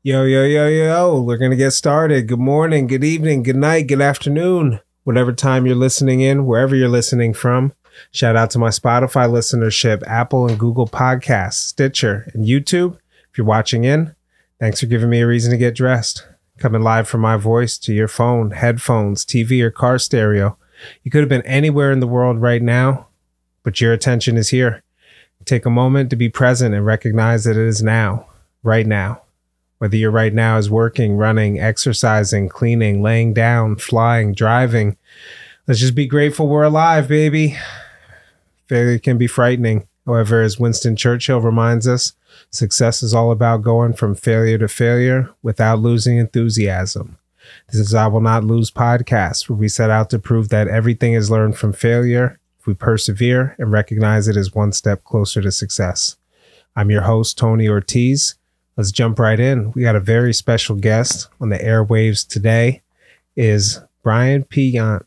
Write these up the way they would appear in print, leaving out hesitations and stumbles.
Yo, yo, yo, yo, we're going to get started. Good morning, good evening, good night, good afternoon, whatever time you're listening in, wherever you're listening from. Shout out to my Spotify listenership, Apple and Google Podcasts, Stitcher, and YouTube. If you're watching in, thanks for giving me a reason to get dressed. Coming live from my voice to your phone, headphones, TV, or car stereo. You could have been anywhere in the world right now, but your attention is here. Take a moment to be present and recognize that it is now, right now. Whether your right now is working, running, exercising, cleaning, laying down, flying, driving. Let's just be grateful we're alive, baby. Failure can be frightening. However, as Winston Churchill reminds us, success is all about going from failure to failure without losing enthusiasm. This is I Will Not Lose podcast, where we set out to prove that everything is learned from failure if we persevere and recognize it as one step closer to success. I'm your host, Tony Ortiz. Let's jump right in. We got a very special guest on the airwaves today is Brian P. Yount.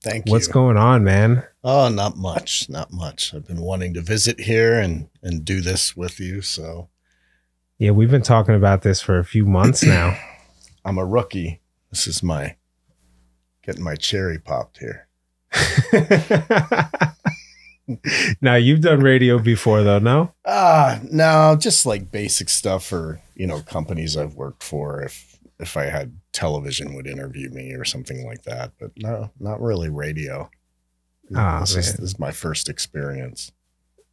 Thank you. What's going on, man? Oh, not much. I've been wanting to visit here and do this with you. So Yeah, we've been talking about this for a few months now. I'm a rookie. This is getting my cherry popped here. Now, you've done radio before, though, no? No, just like basic stuff for, companies I've worked for. If I had television would interview me or something like that, but no, not really radio. This is my first experience.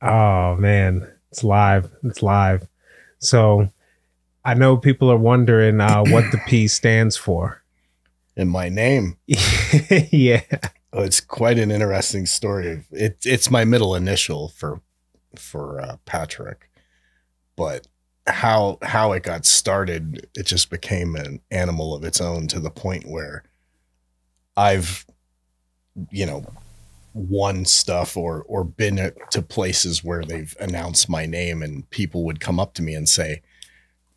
Oh, man. It's live. So I know people are wondering what the P stands for. In my name. Yeah. Oh, it's quite an interesting story. It's my middle initial for Patrick, but how it got started, it just became an animal of its own to the point where I've, won stuff or been to places where they've announced my name and people would come up to me and say,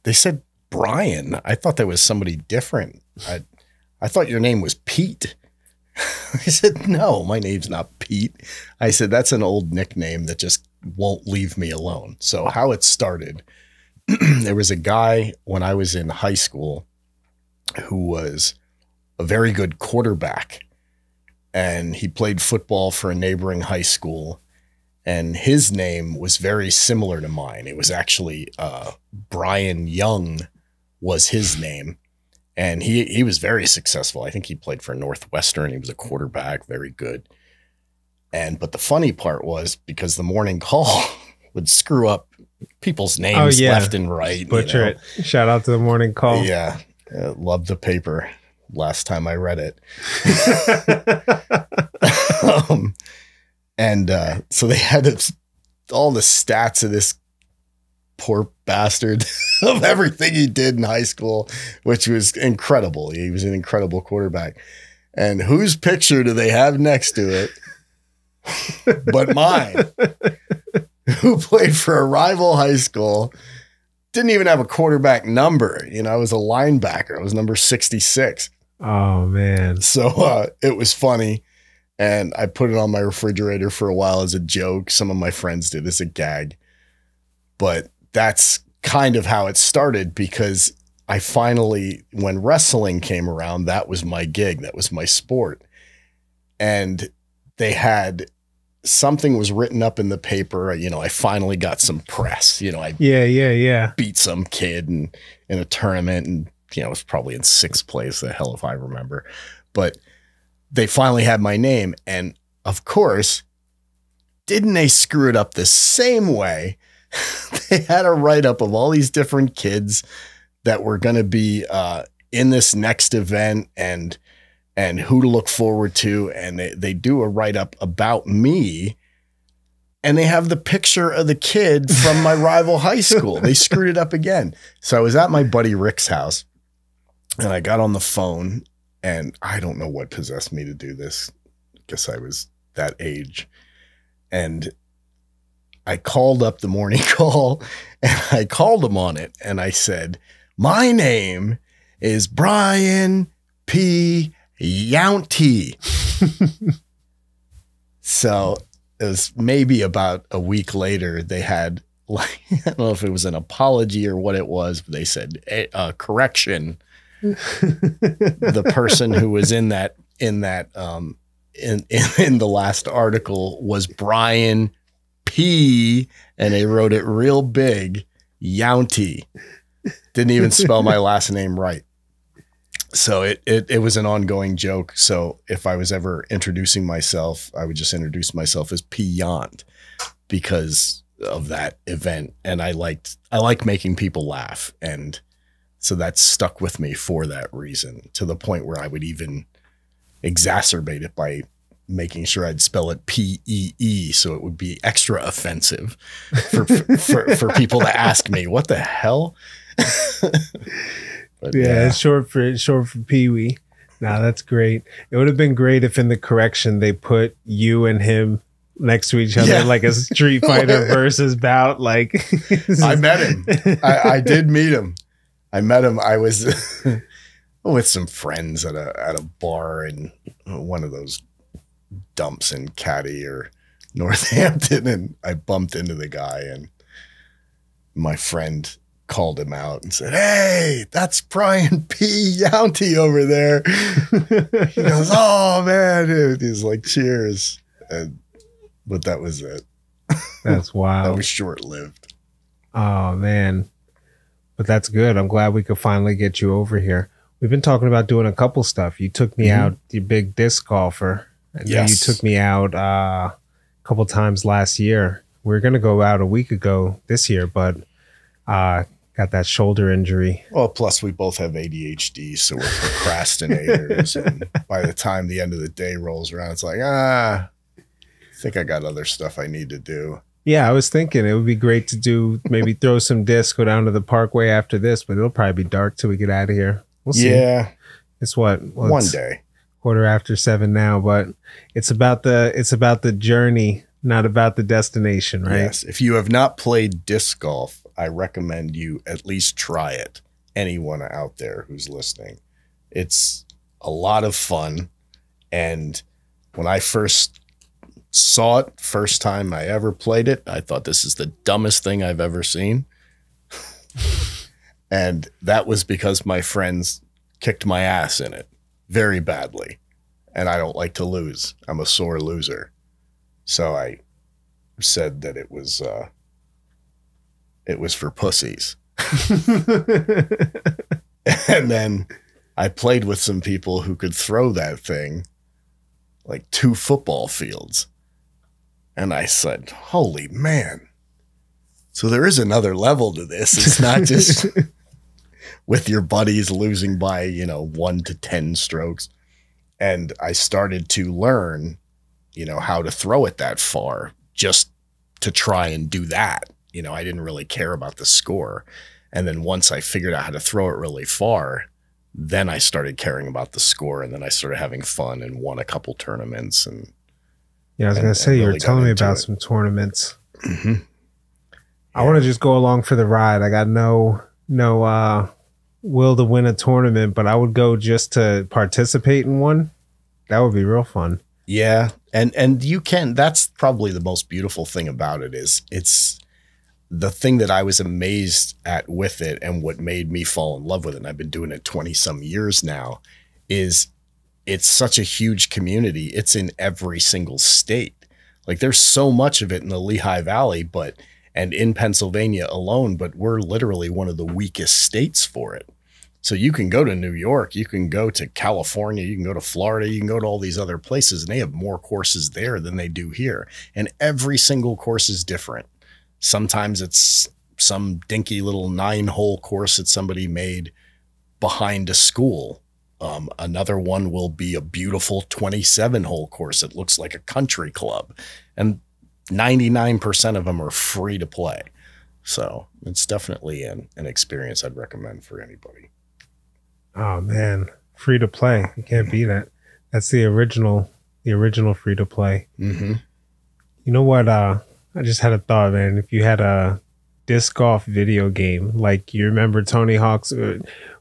they said Brian. I thought that was somebody different. I thought your name was Pete. I said, no, my name's not Pete. I said, that's an old nickname that just won't leave me alone. So how it started, there was a guy when I was in high school who was a very good quarterback, and he played football for a neighboring high school, and his name was very similar to mine. It was actually Brian Young was his name. And he was very successful. I think he played for Northwestern. He was a quarterback, very good. But the funny part was because the morning call would screw up people's names left and right. Butcher it. Shout out to the morning call. Yeah. Loved the paper last time I read it. So they had all the stats of this poor bastard of everything he did in high school, which was incredible. He was an incredible quarterback. And whose picture do they have next to it but mine, who played for a rival high school, didn't even have a quarterback number. I was a linebacker. I was number 66. Oh, man. So it was funny. And I put it on my refrigerator for a while as a joke. Some of my friends did as a gag. But that's kind of how it started, because I finally, when wrestling came around, that was my gig. That was my sport. And they had something was written up in the paper. I finally got some press. I beat some kid in a tournament, and, it was probably in sixth place, the hell if I remember. But they finally had my name. And of course, didn't they screw it up the same way? They had a write-up of all these different kids that were going to be in this next event and who to look forward to. And they do a write-up about me, and they have the picture of the kid from my rival high school. They screwed it up again. So I was at my buddy Rick's house, and I got on the phone, and I don't know what possessed me to do this. I guess I was that age. And I called up the morning call, and I called him on it, and I said, my name is Brian P. Yount. So it was maybe about a week later, they had like, I don't know if it was an apology or what it was, but they said, correction. The person who was in the last article was Brian P, and they wrote it real big, Younty. Didn't even spell my last name right. So it was an ongoing joke. So if I was ever introducing myself, I would just introduce myself as P Yount because of that event. And I like making people laugh. And so that stuck with me for that reason, to the point where I would even exacerbate it by making sure I'd spell it P-E-E, so it would be extra offensive for people to ask me, what the hell? But, yeah, it's short for Pee-wee. Nah, that's great. It would have been great if in the correction they put you and him next to each other, like a Street Fighter versus bout. Like, I met him. I did meet him. I met him. I was with some friends at a bar in one of those dumps in Caddy or Northampton, and I bumped into the guy, and my friend called him out and said, "Hey, that's Brian P. Younty over there." He goes, "Oh man," dude. He's like, "Cheers." But that was it. That's wild. That was short-lived. Oh man. But that's good. I'm glad we could finally get you over here. We've been talking about doing a couple stuff. You took me out, you big disc golfer. And then you took me out a couple times last year. We were going to go out a week ago this year, but got that shoulder injury. Well, plus we both have ADHD, so we're procrastinators. And by the time the end of the day rolls around, it's like, I think I got other stuff I need to do. Yeah, I was thinking it would be great to do, maybe throw some discs, go down to the Parkway after this, but it'll probably be dark till we get out of here. We'll see. Yeah. It's what? Well, one day. 7:15 now, but it's about the journey, not about the destination, right? Yes. If you have not played disc golf, I recommend you at least try it. Anyone out there who's listening. It's a lot of fun. And when I first saw it, first time I ever played it, I thought this is the dumbest thing I've ever seen. And that was because my friends kicked my ass in it very badly. And I don't like to lose. I'm a sore loser. So I said that it was for pussies. And then I played with some people who could throw that thing like 2 football fields. And I said, holy man. So there is another level to this. It's not just with your buddies losing by, 1 to 10 strokes. And I started to learn, how to throw it that far just to try and do that. I didn't really care about the score. And then once I figured out how to throw it really far, then I started caring about the score. And then I started having fun and won a couple tournaments. And yeah, I was going to say, you were telling me about some tournaments. Mm-hmm. I want to just go along for the ride. I got no will to win a tournament, but I would go just to participate in one. That would be real fun. Yeah. And you can, that's probably the most beautiful thing about it is it's the thing that I was amazed at with it, and what made me fall in love with it, and I've been doing it 20 some years now, is it's such a huge community. It's in every single state. Like there's so much of it in the Lehigh Valley, and in Pennsylvania alone, but we're literally one of the weakest states for it. So you can go to New York, you can go to California, you can go to Florida, you can go to all these other places, and they have more courses there than they do here. And every single course is different. Sometimes it's some dinky little 9-hole course that somebody made behind a school. Another one will be a beautiful 27-hole course that looks like a country club. And 99% of them are free to play. So it's definitely an experience I'd recommend for anybody. Oh man, free to play. You can't beat it. That's the original free to play. Mm-hmm. You know what? I just had a thought, man. If you had a disc golf video game, like you remember Tony Hawk's,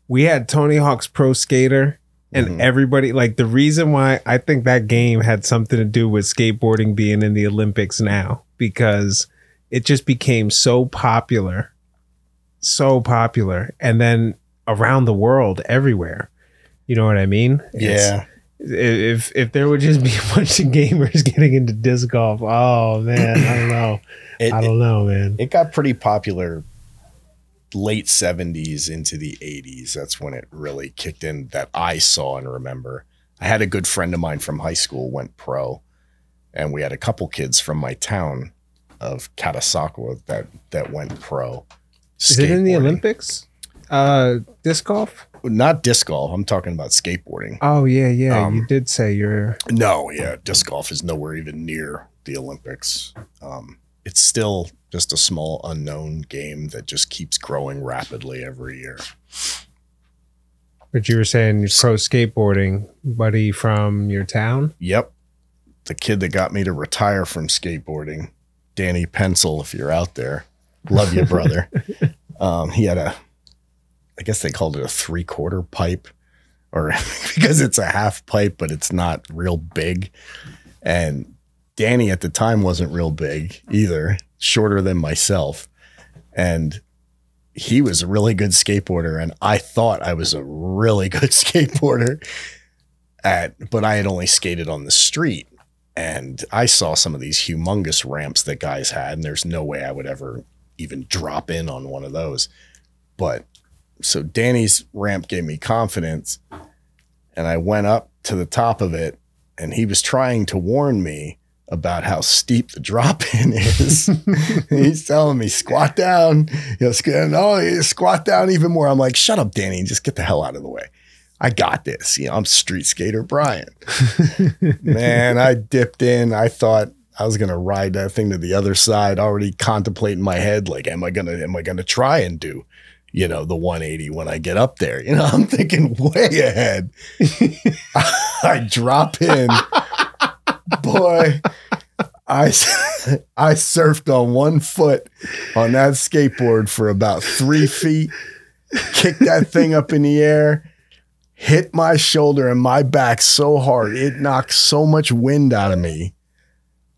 we had Tony Hawk's Pro Skater, and everybody, like the reason why I think that game had something to do with skateboarding being in the Olympics now, because it just became so popular, and then around the world, everywhere. You know what I mean? Yeah. If there would just be a bunch of gamers getting into disc golf, oh man, I don't know. I don't know, man. It got pretty popular late 70s into the 80s. That's when it really kicked in that I saw and remember. I had a good friend of mine from high school went pro, and we had a couple kids from my town of Catasauqua that went pro. Is it in the Olympics? Disc golf? Not disc golf. I'm talking about skateboarding. Oh, yeah. You did say you're... No, yeah. Disc golf is nowhere even near the Olympics. It's still just a small unknown game that just keeps growing rapidly every year. But you were saying you're pro skateboarding, buddy from your town? Yep. The kid that got me to retire from skateboarding, Danny Pencil, if you're out there. Love you, brother. He had I guess they called it a 3/4 pipe, or because it's a half pipe, but it's not real big. And Danny at the time wasn't real big either, shorter than myself. And he was a really good skateboarder. And I thought I was a really good skateboarder but I had only skated on the street. And I saw some of these humongous ramps that guys had, and there's no way I would ever even drop in on one of those. But so Danny's ramp gave me confidence, and I went up to the top of it, and he was trying to warn me about how steep the drop in is. He's telling me, squat down, squat down even more. I'm like, shut up, Danny, just get the hell out of the way. I got this. I'm street skater Brian. Man, I dipped in. I thought I was going to ride that thing to the other side, already contemplating in my head, like, am I going to try and do, the 180 when I get up there? I'm thinking way ahead. I drop in. Boy, I surfed on 1 foot on that skateboard for about 3 feet, kicked that thing up in the air, hit my shoulder and my back so hard, it knocked so much wind out of me.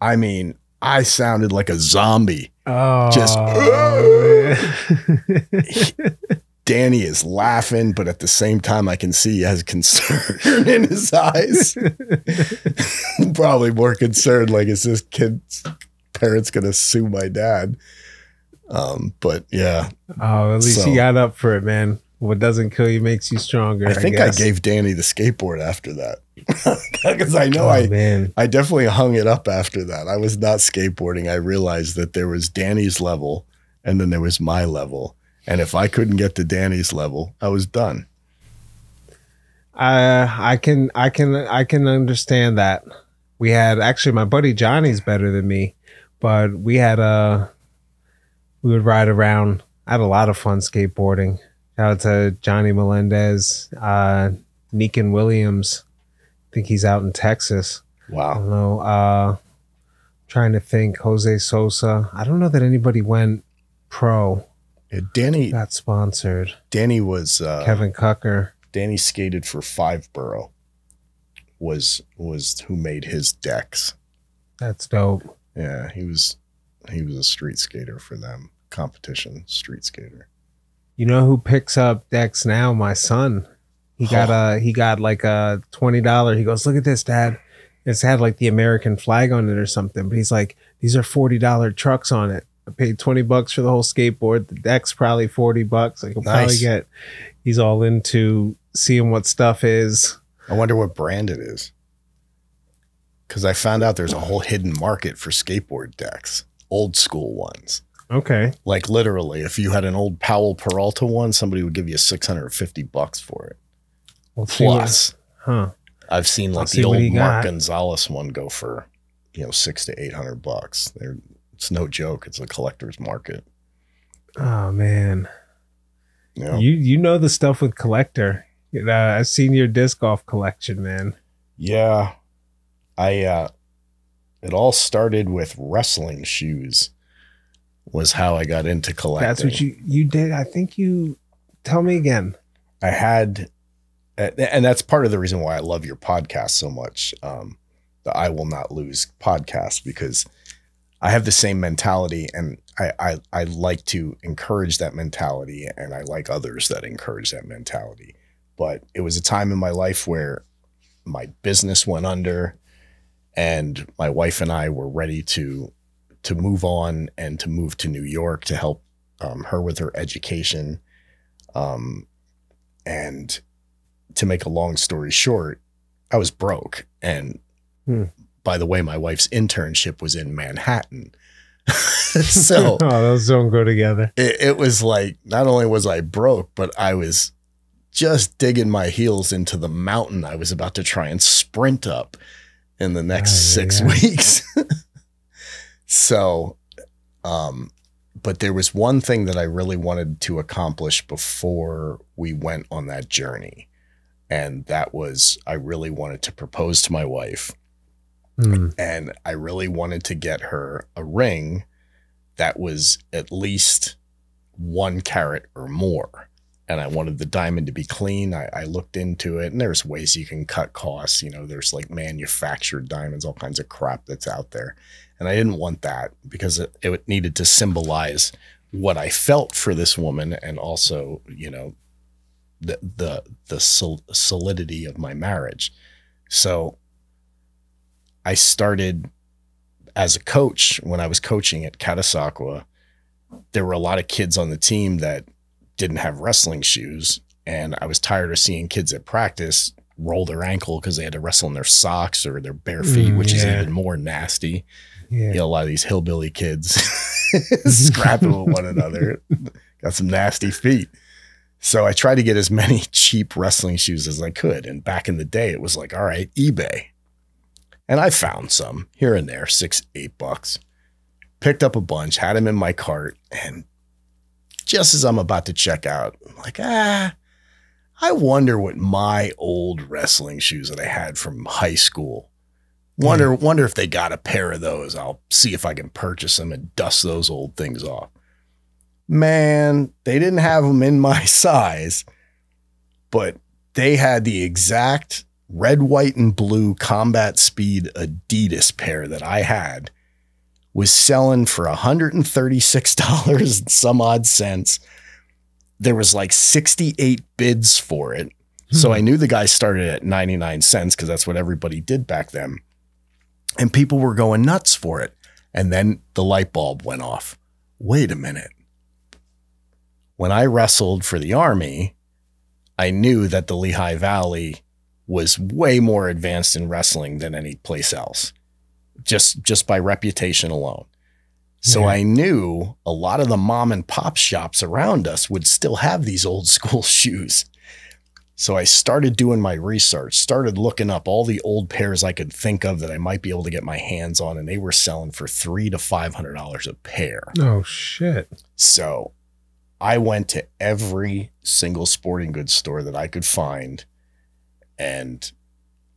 I mean, I sounded like a zombie. Oh, just Danny is laughing, but at the same time, I can see he has concern in his eyes. Probably more concerned, like, is this kid's parents going to sue my dad? But yeah. Oh, at least you got up for it, man. What doesn't kill you makes you stronger. I think I gave Danny the skateboard after that. Because I know I definitely hung it up after that. I was not skateboarding. I realized that there was Danny's level and then there was my level. And if I couldn't get to Danny's level, I was done. I can understand that. We had actually my buddy Johnny's better than me, but we would ride around. I had a lot of fun skateboarding. Shout out to Johnny Melendez, Neekin Williams. I think he's out in Texas. Wow. I don't know. Trying to think. Jose Sosa. I don't know that anybody went pro. Yeah, Danny got sponsored. Danny was Kevin Cucker. Danny skated for Five Borough. Was who made his decks. That's dope. Yeah, he was a street skater for them. Competition street skater. You know who picks up decks now? My son. He got like a $20. He goes, look at this, Dad. It's had like the American flag on it or something. But he's like, these are $40 trucks on it. I paid $20 for the whole skateboard. The deck's probably $40. I can probably get. He's all into seeing what stuff is. I wonder what brand it is. Because I found out there's a whole hidden market for skateboard decks, old school ones. Okay. Like literally, if you had an old Powell Peralta one, somebody would give you $650 for it. Well, plus, I've seen like the old Mark got. Gonzalez one go for, $600 to $800. It's no joke. It's a collector's market. Oh man, Yeah. you know the stuff with collector. I've seen your disc golf collection, man. Yeah, it all started with wrestling shoes. Was how I got into collecting. That's what you did. I think you tell me again. I had, and that's part of the reason why I love your podcast so much. The I Will Not Lose podcast, because I have the same mentality, and I like to encourage that mentality, and I like others that encourage that mentality. But it was a time in my life where my business went under, and my wife and I were ready to move on and to move to New York to help her with her education. And to make a long story short, I was broke. And by the way, my wife's internship was in Manhattan. So those don't go together. It was like, not only was I broke, but I was just digging my heels into the mountain I was about to try and sprint up in the next 6 weeks. So, but there was one thing that I really wanted to accomplish before we went on that journey. And that was, I really wanted to propose to my wife. And I really wanted to get her a ring that was at least 1 carat or more. And I wanted the diamond to be clean. I looked into it, and there's ways you can cut costs. You know, there's like manufactured diamonds, all kinds of crap that's out there. And I didn't want that because it needed to symbolize what I felt for this woman, and also, you know, the solidity of my marriage. So I started as a coach. When I was coaching at Catasauqua, there were a lot of kids on the team that didn't have wrestling shoes. And I was tired of seeing kids at practice roll their ankle because they had to wrestle in their socks or their bare feet, which is even more nasty. You know, a lot of these hillbilly kids scrapping with one another, got some nasty feet. So I tried to get as many cheap wrestling shoes as I could. And back in the day, it was like, all right, eBay. And I found some here and there, $6, $8, picked up a bunch, had them in my cart. And just as I'm about to check out, I'm like, I wonder what my old wrestling shoes that I had from high school, wonder if they got a pair of those. I'll see if I can purchase them and dust those old things off. Man, they didn't have them in my size, but they had the exact red, white, and blue Combat Speed Adidas pair that I had, was selling for $136 and some odd cents. There was like 68 bids for it. So I knew the guy started at 99 cents because that's what everybody did back then. And people were going nuts for it. And then the light bulb went off. Wait a minute. When I wrestled for the Army, I knew that the Lehigh Valley was way more advanced in wrestling than any place else, just by reputation alone. So I knew a lot of the mom and pop shops around us would still have these old school shoes. So I started doing my research, started looking up all the old pairs I could think of that I might be able to get my hands on, and they were selling for $300 to $500 a pair. Oh, shit. So I went to every single sporting goods store that I could find, and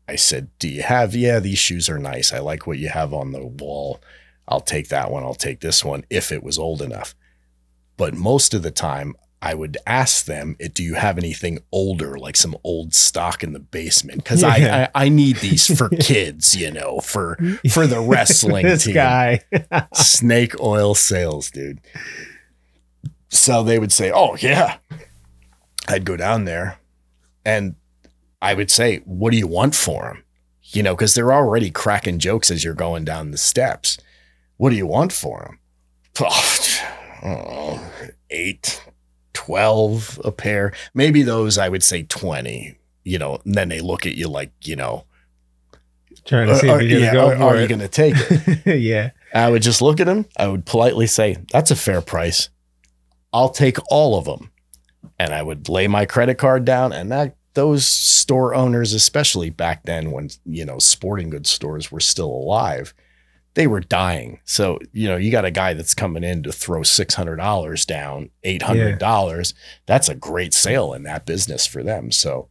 I said, do you have, these shoes are nice. I like what you have on the wall. I'll take that one. I'll take this one if it was old enough. But most of the time I would ask them, do you have anything older, like some old stock in the basement? Because I need these for kids, you know, for the wrestling this team. Guy. Snake oil sales, dude. So they would say, oh, yeah. I'd go down there and I would say, what do you want for them? You know, because they're already cracking jokes as you're going down the steps. What do you want for them? Oh, 8, 12 a pair. Maybe those, I would say 20, you know, and then they look at you like, you know, trying to see if you're going to go for are it. you going to take it? Yeah. I would just look at them. I would politely say, that's a fair price. I'll take all of them. And I would lay my credit card down, and those store owners, especially back then when, you know, sporting goods stores were still alive, they were dying. So, you know, you got a guy that's coming in to throw $600 down, $800. That's a great sale in that business for them. So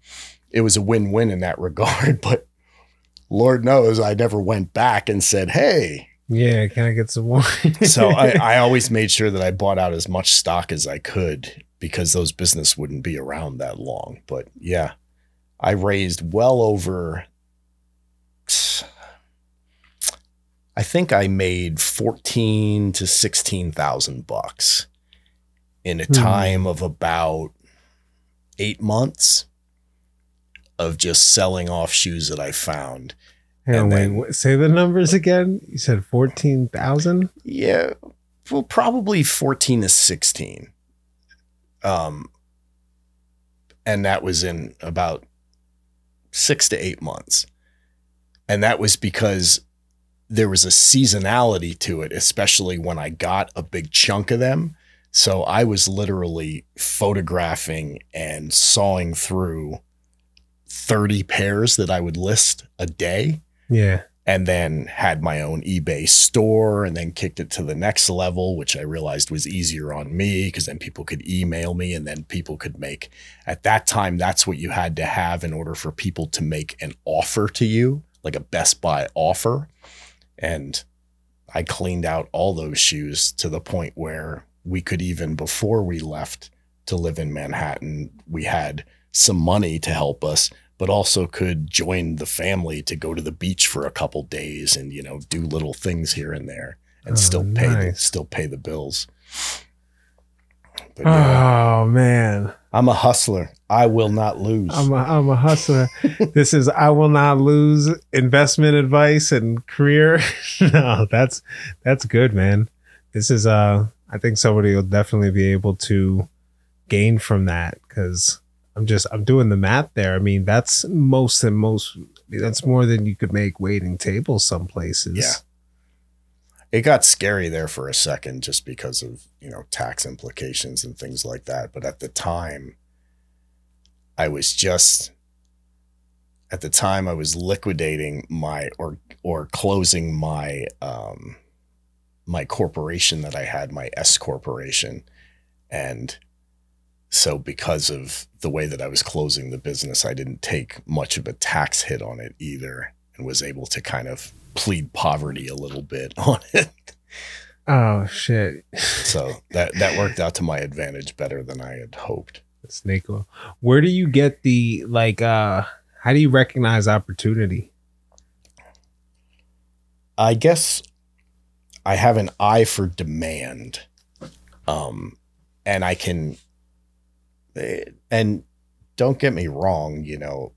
it was a win-win in that regard. But Lord knows I never went back and said, hey. Yeah, can I get some more? So I always made sure that I bought out as much stock as I could, because those business wouldn't be around that long. But yeah, I raised well over, I think I made 14 to 16,000 bucks in a time of about 8 months of just selling off shoes that I found. And wait, say the numbers again. You said 14,000? Yeah. Well, probably 14 to 16. And that was in about 6 to 8 months. And that was because there was a seasonality to it, especially when I got a big chunk of them. So I was literally photographing and sawing through 30 pairs that I would list a day. Yeah. And then had my own eBay store, and then kicked it to the next level, which I realized was easier on me because then people could email me, and then people could make, at that time, that's what you had to have in order for people to make an offer to you, like a Best Buy offer. And I cleaned out all those shoes to the point where we could, even before we left to live in Manhattan, we had some money to help us, but also could join the family to go to the beach for a couple days and, you know, do little things here and there and still pay the bills. But yeah, oh man, I'm a hustler. I will not lose. I'm a hustler. This is I will not lose investment advice and career. No, that's good, man. This is I think somebody will definitely be able to gain from that, because I'm doing the math there. I mean, that's that's more than you could make waiting tables some places. Yeah. It got scary there for a second just because of, you know, tax implications and things like that. But at the time, I was liquidating my or closing my my corporation that I had, my S corporation. And so because of the way that I was closing the business, I didn't take much of a tax hit on it either, and was able to kind of plead poverty a little bit on it. Oh shit. So that worked out to my advantage better than I had hoped. Snake oil. Where do you get the, like, how do you recognize opportunity? I guess I have an eye for demand. And I can, and don't get me wrong, you know,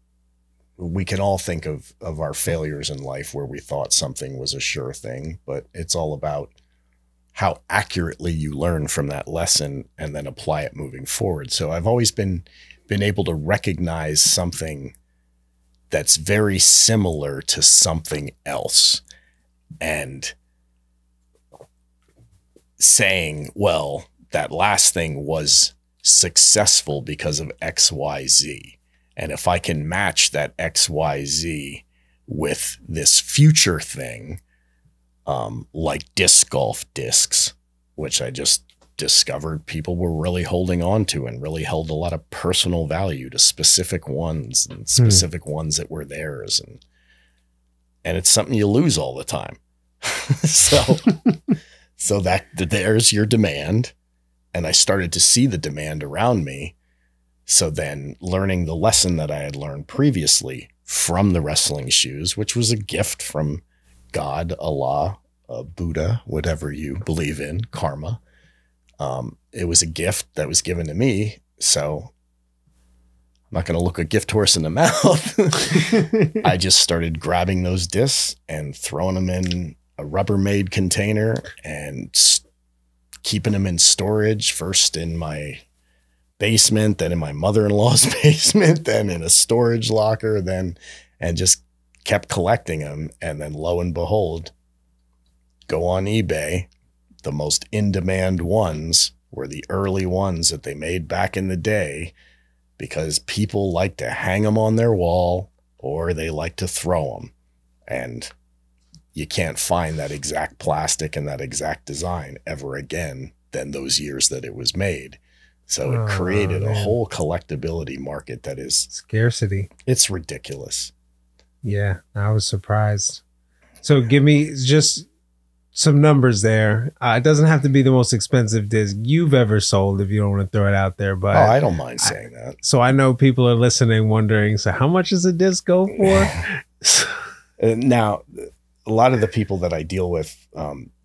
we can all think of our failures in life where we thought something was a sure thing, but it's all about how accurately you learn from that lesson and then apply it moving forward. So I've always been able to recognize something that's very similar to something else and saying, well, that last thing was successful because of X, Y, Z. And if I can match that X, Y, Z with this future thing, like disc golf discs, which I just discovered people were really holding on to and really held a lot of personal value to specific ones and specific ones that were theirs. And it's something you lose all the time. So that there's your demand. And I started to see the demand around me. So then learning the lesson that I had learned previously from the wrestling shoes, which was a gift from God, Allah, Buddha, whatever you believe in, karma. It was a gift that was given to me. So I'm not going to look a gift horse in the mouth. I just started grabbing those discs and throwing them in a Rubbermaid container and keeping them in storage, first in my basement, then in my mother-in-law's basement, then in a storage locker, and just kept collecting them. And then lo and behold, go on eBay. The most in-demand ones were the early ones that they made back in the day because people like to hang them on their wall or they like to throw them. And you can't find that exact plastic and that exact design ever again than those years that it was made. So it created a whole collectability market that is scarcity. It's ridiculous. Yeah, I was surprised. So give me just some numbers there. It doesn't have to be the most expensive disc you've ever sold if you don't want to throw it out there. But I don't mind saying that. So I know people are listening wondering, so how much does a disc go for? Now, a lot of the people that I deal with,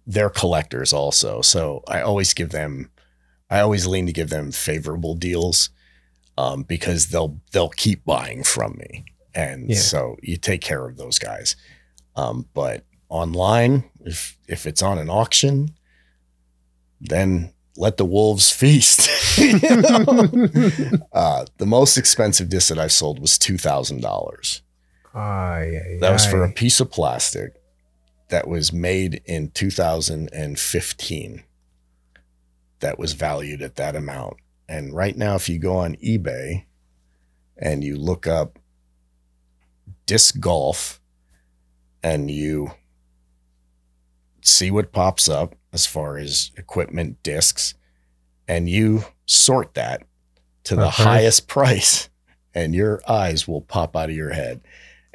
they're collectors also. So I always lean to give them favorable deals, because they'll keep buying from me. And so you take care of those guys. But online, if it's on an auction, then let the wolves feast. The most expensive disc that I sold was $2,000. That was for a piece of plastic that was made in 2015 that was valued at that amount. And right now, if you go on eBay and you look up disc golf and you see what pops up as far as equipment discs, and you sort that to the highest price, and your eyes will pop out of your head.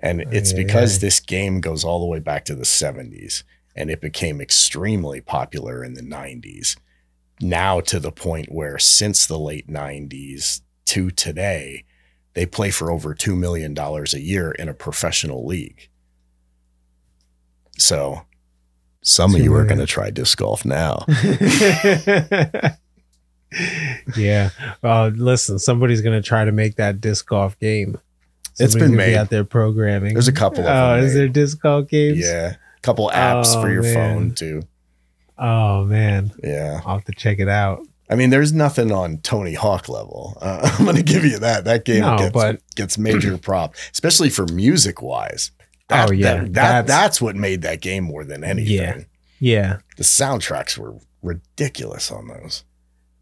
And it's because this game goes all the way back to the 70s, and it became extremely popular in the 90s. Now to the point where since the late 90s to today, they play for over $2 million a year in a professional league. So some of you are going to try disc golf now. Yeah. Listen, somebody's going to try to make that disc golf game. It's been made out there programming. There's a couple of them. Is there disc golf games? Yeah. A couple apps for your phone too. Oh man. Yeah. I'll have to check it out. I mean, there's nothing on Tony Hawk level. I'm going to give you that. That game gets major prop, especially for music wise. That's what made that game more than anything. Yeah. The soundtracks were ridiculous on those.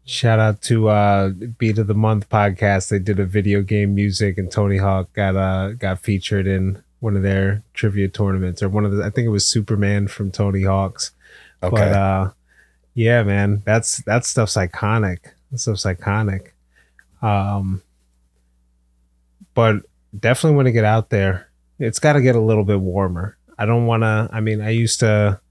Shout out to Beat of the Month podcast. They did a video game music, and Tony Hawk got featured in one of their trivia tournaments, or I think it was Superman from Tony Hawk's. Okay. But yeah, man, that stuff's iconic. That stuff's iconic. But definitely want to get out there. It's got to get a little bit warmer. I don't want to. I mean, I used to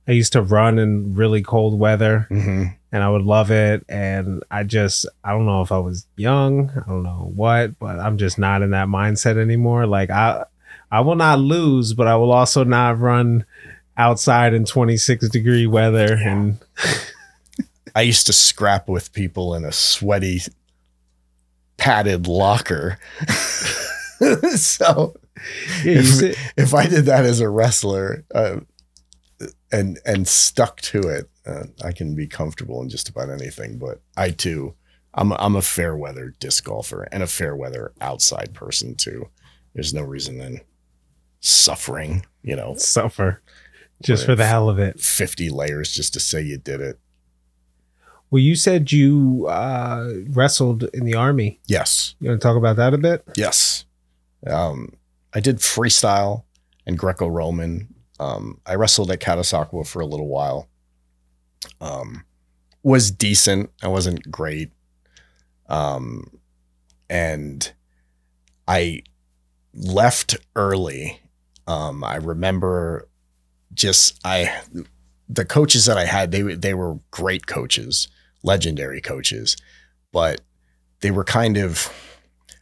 run in really cold weather. Mm-hmm. And I would love it. And I don't know if I was young. I don't know what, but I'm just not in that mindset anymore. Like I will not lose, but I will also not run outside in 26-degree weather. Yeah. And I used to scrap with people in a sweaty, padded locker. So if I did that as a wrestler, and stuck to it, I can be comfortable in just about anything. But I too, I'm a fair weather disc golfer and a fair weather outside person too. There's no reason in suffering, suffer just for the hell of it. 50 layers just to say you did it. Well, you said you wrestled in the Army. Yes. You want to talk about that a bit? Yes. I did freestyle and Greco-Roman. I wrestled at Catasauqua for a little while. Was decent. I wasn't great. And I left early. I remember the coaches that I had, they were great coaches, legendary coaches, but they were kind of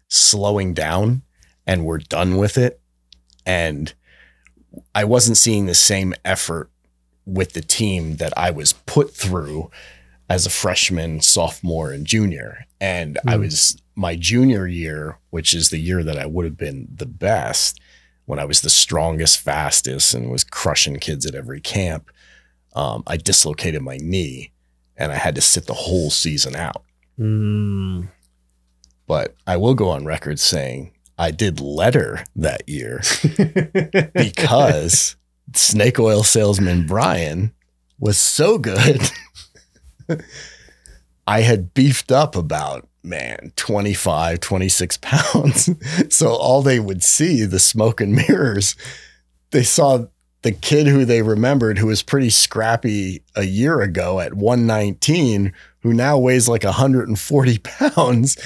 slowing down and were done with it. And I wasn't seeing the same effort with the team that I was put through as a freshman, sophomore, and junior. And I was my junior year, which is the year that I would have been the best, when I was the strongest, fastest, and was crushing kids at every camp. I dislocated my knee and I had to sit the whole season out. But I will go on record saying I did letter that year because snake oil salesman Brian was so good. I had beefed up about, 25, 26 pounds. So all they would see, the smoke and mirrors, they saw the kid who they remembered, who was pretty scrappy a year ago at 119, who now weighs like 140 pounds,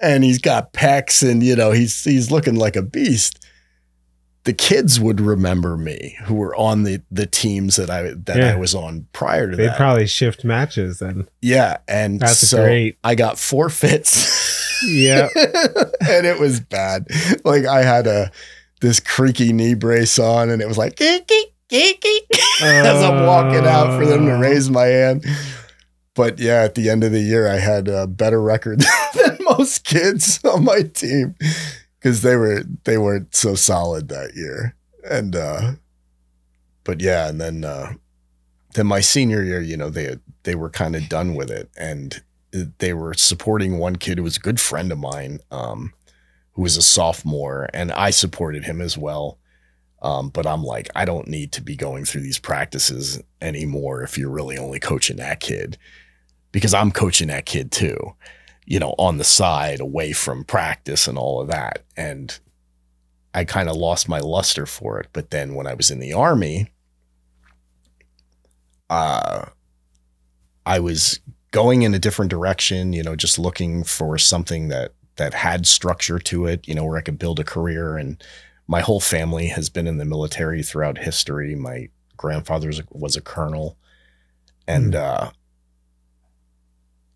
and he's got pecs and, he's looking like a beast. The kids would remember me, who were on the teams that I was on prior to that. They'd probably shift matches then. Yeah. And that's great. I got forfeits. Yeah. And it was bad. Like I had this creaky knee brace on, and it was like, as I'm walking out for them to raise my hand. But yeah, at the end of the year, I had a better record than most kids on my team because they weren't so solid that year. And but yeah, and then my senior year, you know, they were kind of done with it, and they were supporting one kid who was a good friend of mine, who was a sophomore, and I supported him as well. But I'm like, I don't need to be going through these practices anymore if you're really only coaching that kid, because I'm coaching that kid too, you know, on the side away from practice and all of that. And I kind of lost my luster for it. But then when I was in the Army, I was going in a different direction, you know, just looking for something that had structure to it, you know, where I could build a career. And my whole family has been in the military throughout history. My grandfather was a colonel, and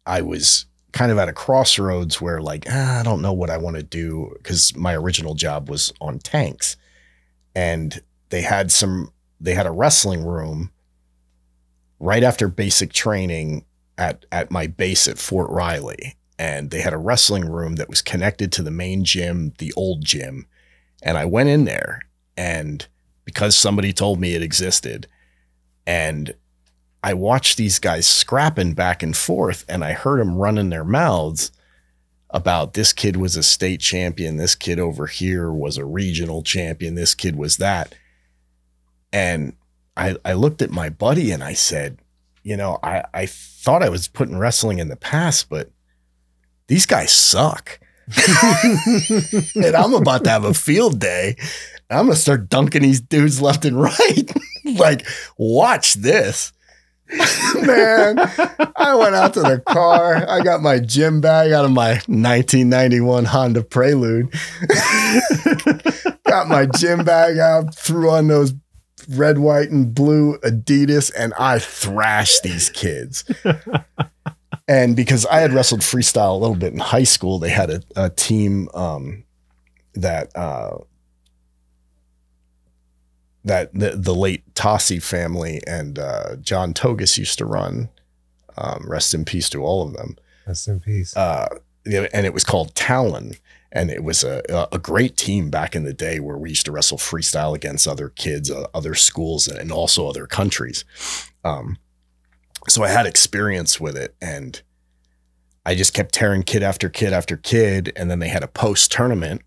I was kind of at a crossroads where like, I don't know what I want to do, because my original job was on tanks, and they had a wrestling room right after basic training at my base at Fort Riley. And they had a wrestling room that was connected to the main gym, the old gym. And I went in there, and because somebody told me it existed, and I watched these guys scrapping back and forth, and I heard them running their mouths about this kid was a state champion, this kid over here was a regional champion, this kid was that. And I looked at my buddy and I said, you know, I thought I was putting wrestling in the past, but these guys suck. And I'm about to have a field day. I'm going to start dunking these dudes left and right. Like, watch this. Man, I went out to the car. I got my gym bag out of my 1991 Honda Prelude. Got my gym bag out, threw on those red, white, and blue Adidas, and I thrashed these kids. And because I had wrestled freestyle a little bit in high school, they had a team that the late Tossi family and John Togus used to run. Rest in peace to all of them. Rest in peace. And it was called Talon. And it was a great team back in the day where we used to wrestle freestyle against other kids, other schools, and also other countries. So I had experience with it, and I just kept tearing kid after kid after kid. And then they had a post tournament.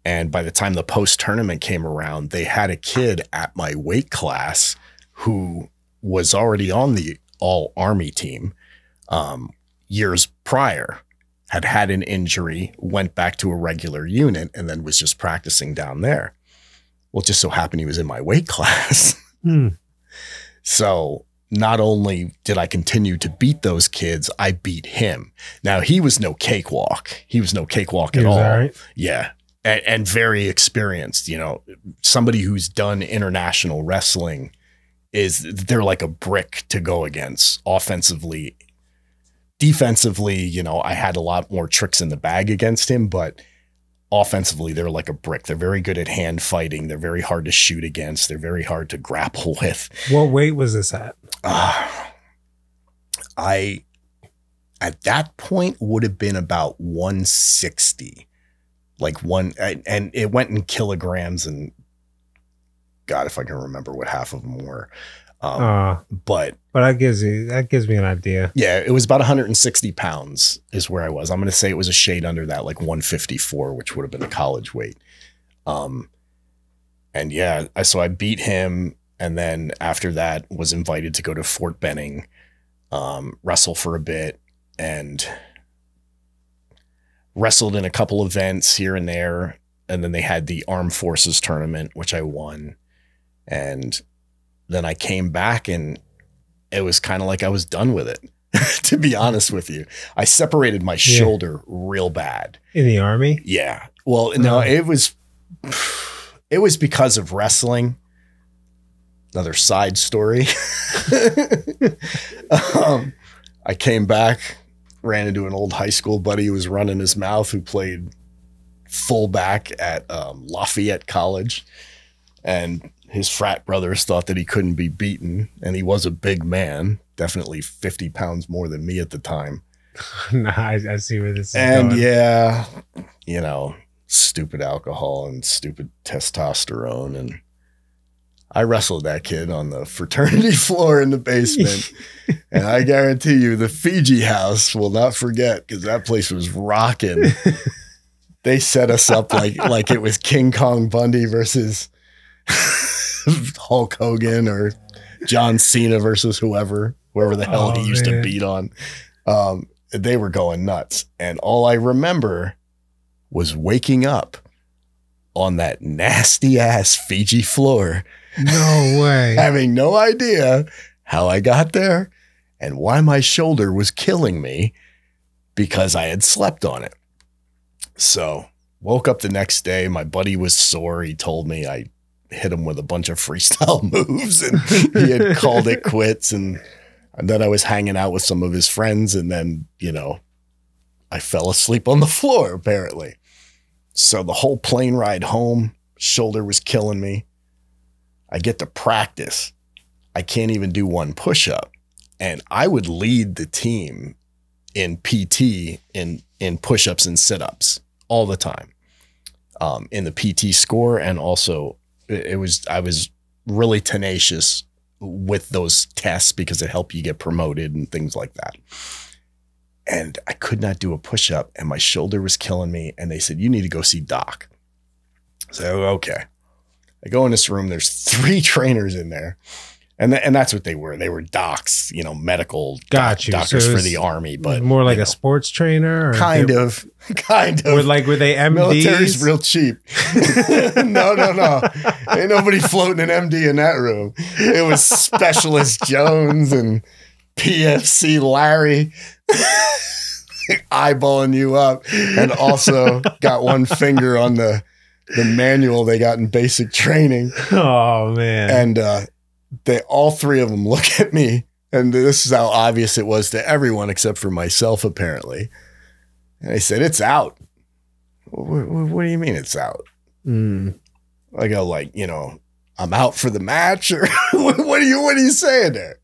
And by the time the post tournament came around, they had a kid at my weight class who was already on the all Army team years prior, had an injury, went back to a regular unit, and then was just practicing down there. Well, it just so happened he was in my weight class. So not only did I continue to beat those kids, I beat him. Now, he was no cakewalk. He was no cakewalk at all. Right? Yeah. And very experienced, you know, somebody who's done international wrestling they're like a brick to go against offensively. Defensively, you know, I had a lot more tricks in the bag against him, but offensively, they're like a brick. They're very good at hand fighting. They're very hard to shoot against. They're very hard to grapple with. What weight was this at? At that point, would have been about 160. And it went in kilograms, and God, if I can remember what half of them were. But that gives me an idea. Yeah, it was about 160 pounds is where I was. I'm going to say it was a shade under that, like 154, which would have been the college weight. And yeah, so I beat him. And then after that was invited to go to Fort Benning, wrestle for a bit, and wrestled in a couple events here and there. And then they had the Armed Forces tournament, which I won. And then I came back, and it was kind of like I was done with it, to be honest with you. I separated my shoulder real bad. In the Army? Yeah. Well, no, it was because of wrestling. Another side story. I came back, ran into an old high school buddy who was running his mouth, who played fullback at Lafayette College. And his frat brothers thought that he couldn't be beaten, and he was a big man, definitely 50 pounds more than me at the time. Nah, I see where this is and going. Yeah, you know, stupid alcohol and stupid testosterone. And I wrestled that kid on the fraternity floor in the basement. And I guarantee you the Fiji house will not forget, because that place was rocking. They set us up like it was King Kong Bundy versus Hulk Hogan or John Cena versus whoever the hell he used to beat on. They were going nuts. And all I remember was waking up on that nasty ass Fiji floor. No way. Having no idea how I got there and why my shoulder was killing me, because I had slept on it. So woke up the next day. My buddy was sore. He told me I hit him with a bunch of freestyle moves, and he had called it quits. And then I was hanging out with some of his friends, and then, you know, I fell asleep on the floor, apparently. So the whole plane ride home, shoulder was killing me. I get to practice. I can't even do one push-up. And I would lead the team in PT in push-ups and sit-ups all the time, in the PT score. And also I was really tenacious with those tests because it helped you get promoted and things like that. And I could not do a push-up, and my shoulder was killing me. And they said, you need to go see Doc. So, okay. I go in this room, there's 3 trainers in there. And that's what they were. They were docs, you know, medical doctors so for the Army, but more like a sports trainer, or kind of. Were they MDs? Military's real cheap. No. Ain't nobody floating an MD in that room. It was Specialist Jones and PFC Larry eyeballing you up, and also got one finger on the manual they got in basic training. Oh man. And all 3 of them look at me, and this is how obvious it was to everyone except for myself, apparently. And they said, it's out. What do you mean it's out? I go, like, you know, I'm out for the match, or what are you saying there?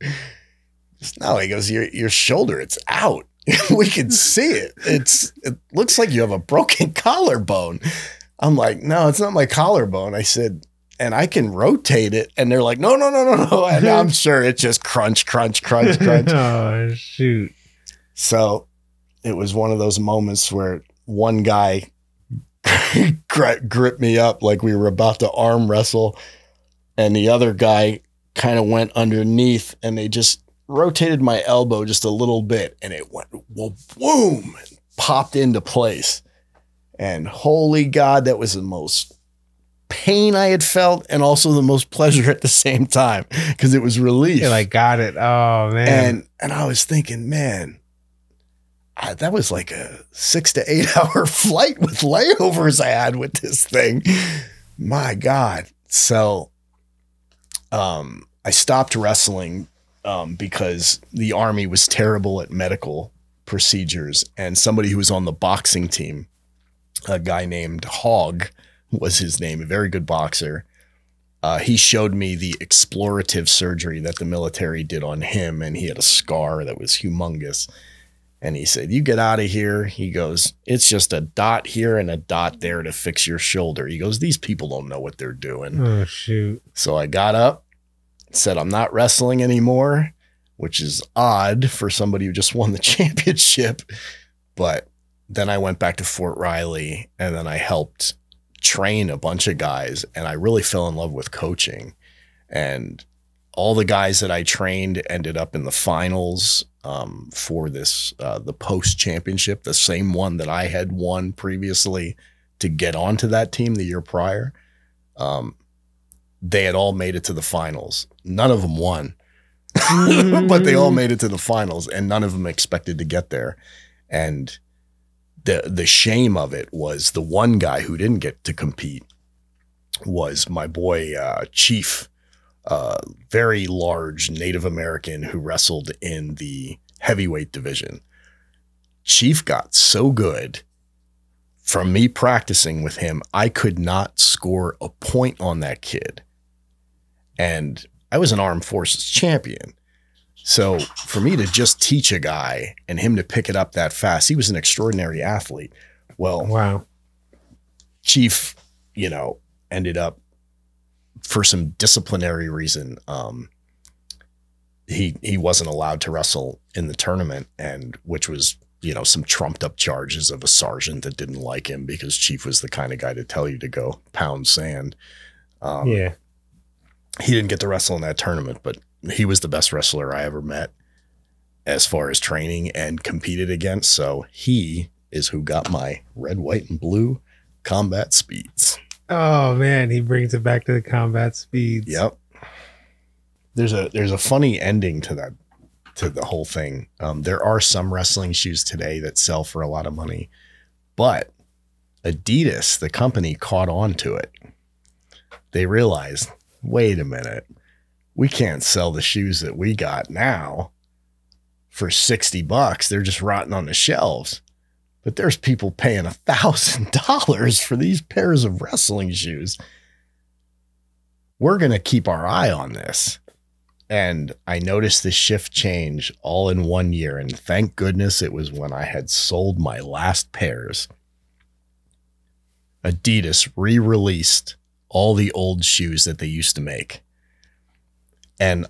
No, he goes, your shoulder, it's out. We can see it. It looks like you have a broken collarbone. I'm like, no, it's not my collarbone. I said, and I can rotate it. And they're like, no. And I'm sure it just crunch. Oh, shoot. So it was one of those moments where one guy gripped me up like we were about to arm wrestle, and the other guy kind of went underneath, and they just rotated my elbow just a little bit, and it went, well, boom, popped into place. And holy God, that was the most pain I had felt, and also the most pleasure at the same time, because it was relief. You're like, got it. Oh man. And I was thinking, man, that was like a 6 to 8 hour flight with layovers I had with this thing. My God. So I stopped wrestling because the Army was terrible at medical procedures, and somebody who was on the boxing team, a guy named Hogg was his name, a very good boxer. He showed me the explorative surgery that the military did on him, and he had a scar that was humongous. And he said, you get out of here. He goes, it's just a dot here and a dot there to fix your shoulder. He goes, these people don't know what they're doing. Oh, shoot. So I got up, said, I'm not wrestling anymore, which is odd for somebody who just won the championship. But then I went back to Fort Riley, and then I helped train a bunch of guys, and I really fell in love with coaching. And all the guys that I trained ended up in the finals for this, the post championship, the same one that I had won previously to get onto that team the year prior. They had all made it to the finals. None of them won, but they all made it to the finals, and none of them expected to get there. And the shame of it was the one guy who didn't get to compete was my boy, Chief, very large Native American who wrestled in the heavyweight division. Chief got so good from me practicing with him, I could not score a point on that kid. And I was an armed forces champion. So for me to just teach a guy and him to pick it up that fast, he was an extraordinary athlete. Well, wow. Chief, ended up for some disciplinary reason. He wasn't allowed to wrestle in the tournament, and which was, some trumped up charges of a sergeant that didn't like him because Chief was the kind of guy to tell you to go pound sand. Yeah. He didn't get to wrestle in that tournament, but he was the best wrestler I ever met as far as training and competed against. So he is who got my red, white, and blue combat speeds. Oh man, he brings it back to the combat speeds. Yep. There's a funny ending to that, to the whole thing. There are some wrestling shoes today that sell for a lot of money, but Adidas, the company, caught on to it. They realized, wait a minute, we can't sell the shoes that we got now for $60. They're just rotting on the shelves. But there's people paying $1,000 for these pairs of wrestling shoes. We're going to keep our eye on this. And I noticed the shift change all in 1 year. And thank goodness it was when I had sold my last pairs. Adidas re-released all the old shoes that they used to make. And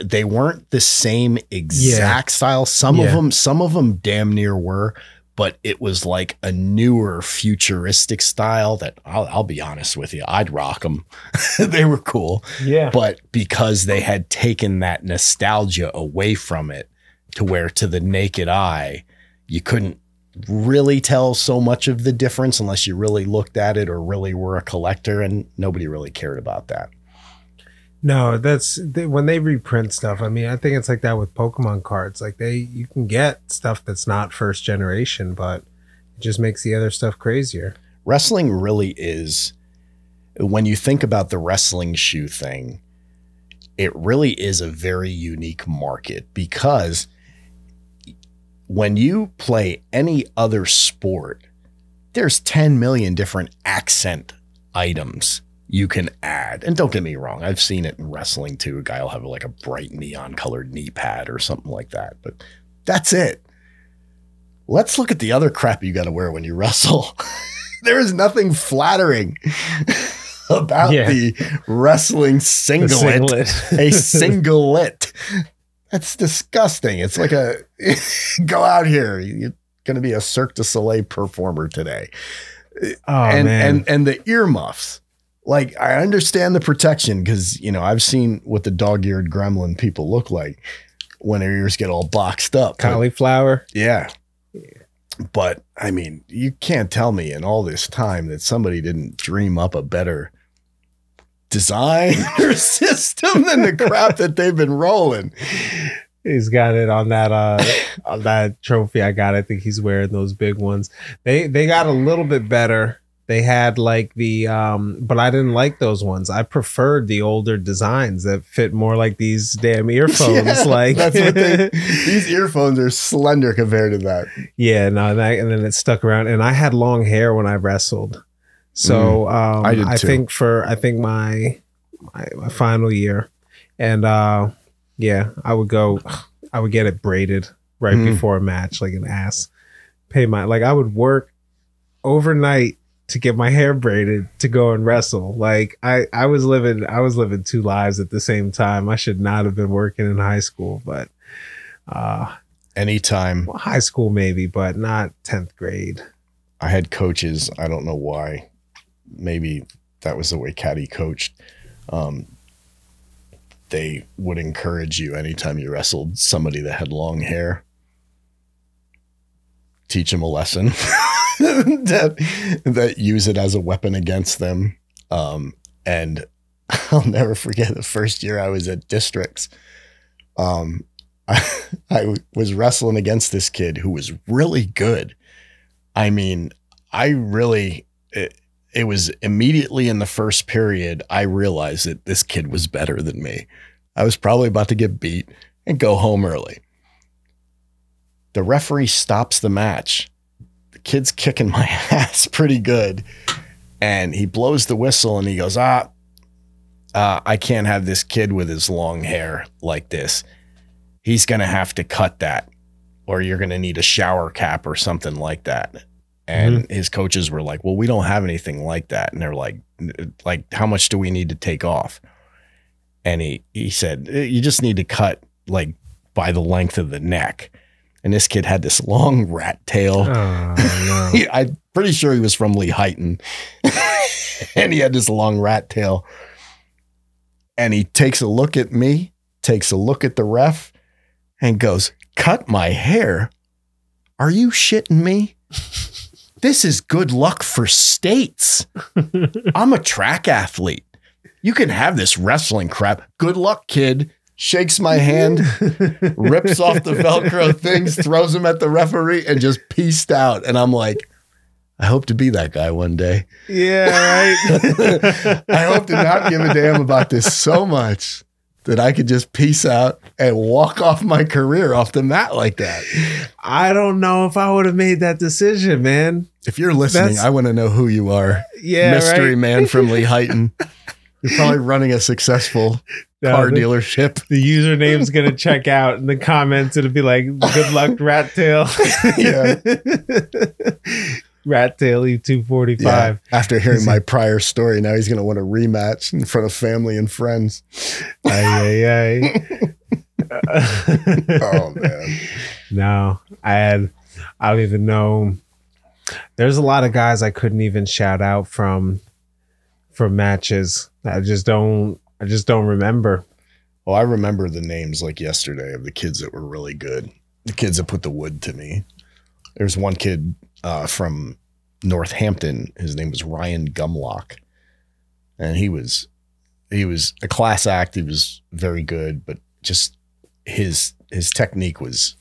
they weren't the same exact style. Some of them damn near were. But it was like a newer futuristic style that I'll be honest with you, I'd rock them. They were cool. Yeah. But because they had taken that nostalgia away from it to where to the naked eye, you couldn't really tell so much of the difference unless you really looked at it or really were a collector, and nobody really cared about that. No, when they reprint stuff. I mean, I think it's like that with Pokemon cards. Like you can get stuff that's not first generation, but it just makes the other stuff crazier. Wrestling really is, when you think about the wrestling shoe thing, it really is a very unique market, because when you play any other sport, there's 10 million different accent items you can add. And don't get me wrong, I've seen it in wrestling too. A guy will have like a bright neon colored knee pad or something like that, but that's it. Let's look at the other crap you got to wear when you wrestle. There is nothing flattering about the wrestling singlet. A singlet. That's disgusting. It's like go out here. You're going to be a Cirque du Soleil performer today. And the earmuffs. Like, I understand the protection because, I've seen what the dog-eared gremlin people look like when their ears get all boxed up. Cauliflower. Yeah. But, I mean, you can't tell me in all this time that somebody didn't dream up a better design or system than the crap that they've been rolling. He's got it on that trophy I got. I think he's wearing those big ones. They got a little bit better. They had like but I didn't like those ones. I preferred the older designs that fit more like these damn earphones. That's what these earphones are slender compared to that. Yeah, no, and then it stuck around. And I had long hair when I wrestled, so I think my final year, and I would get it braided right before a match, like an ass. I would work overnight to get my hair braided to go and wrestle. Like I was living two lives at the same time. I should not have been working in high school, but anytime. Well, high school maybe, but not 10th grade. I had coaches, I don't know why. Maybe that was the way Caddy coached. They would encourage you anytime you wrestled somebody that had long hair. Teach them a lesson. that use it as a weapon against them. And I'll never forget the first year I was at districts. I was wrestling against this kid who was really good. I mean, it was immediately in the first period, I realized that this kid was better than me. I was probably about to get beat and go home early. The referee stops the match. Kid's kicking my ass pretty good, and he blows the whistle and he goes, I I can't have this kid with his long hair like this. He's going to have to cut that, or you're going to need a shower cap or something like that. And his coaches were like, well, we don't have anything like that. And they're like, how much do we need to take off? And he said, you just need to cut like by the length of the neck. And this kid had this long rat tail. Oh, no. I'm pretty sure he was from Lehighton. And he had this long rat tail. And he takes a look at me, takes a look at the ref, and goes, cut my hair? Are you shitting me? This is good luck for states. I'm a track athlete. You can have this wrestling crap. Good luck, kid. Shakes my hand, rips off the Velcro things, throws them at the referee, and just peaced out. And I'm like, I hope to be that guy one day. Yeah, right. I hope to not give a damn about this so much that I could just peace out and walk off my career off the mat like that. I don't know if I would have made that decision, man. If you're listening, I want to know who you are. Yeah, Mystery right? man from Lehighton. You're probably running a successful car dealership. The username's going to check out in the comments. It'll be like, good luck, Rat Tail. Yeah. Rat Tail E245. Yeah. After hearing my prior story, now he's going to want a rematch in front of family and friends. Aye. Oh, man. No, I don't even know. There's a lot of guys I couldn't even shout out from matches. I just don't remember. Well, I remember the names like yesterday of the kids that were really good. The kids that put the wood to me. There's one kid from Northampton. His name was Ryan Gumlock. And he was a class act. He was very good, but just his technique was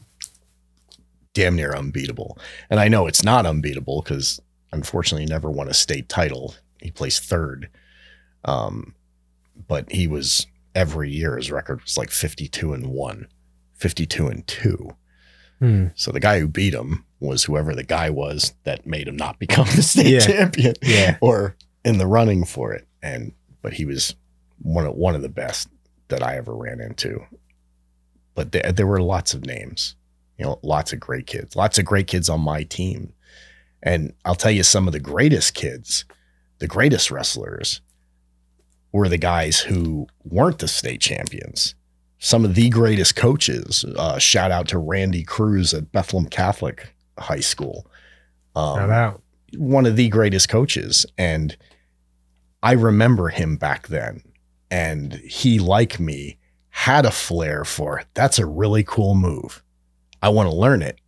damn near unbeatable. And I know it's not unbeatable because unfortunately he never won a state title. He placed third. But he was every year his record was like 52-1, 52-2. So the guy who beat him was whoever the guy was that made him not become the state champion or in the running for it. But he was one of the best that I ever ran into. But there were lots of names, lots of great kids on my team. And I'll tell you, some of the greatest kids, the greatest wrestlers were the guys who weren't the state champions. Some of the greatest coaches, shout out to Randy Cruz at Bethlehem Catholic High School. Shout out. One of the greatest coaches. And I remember him back then. And he, like me, had a flair for, that's a really cool move. I want to learn it.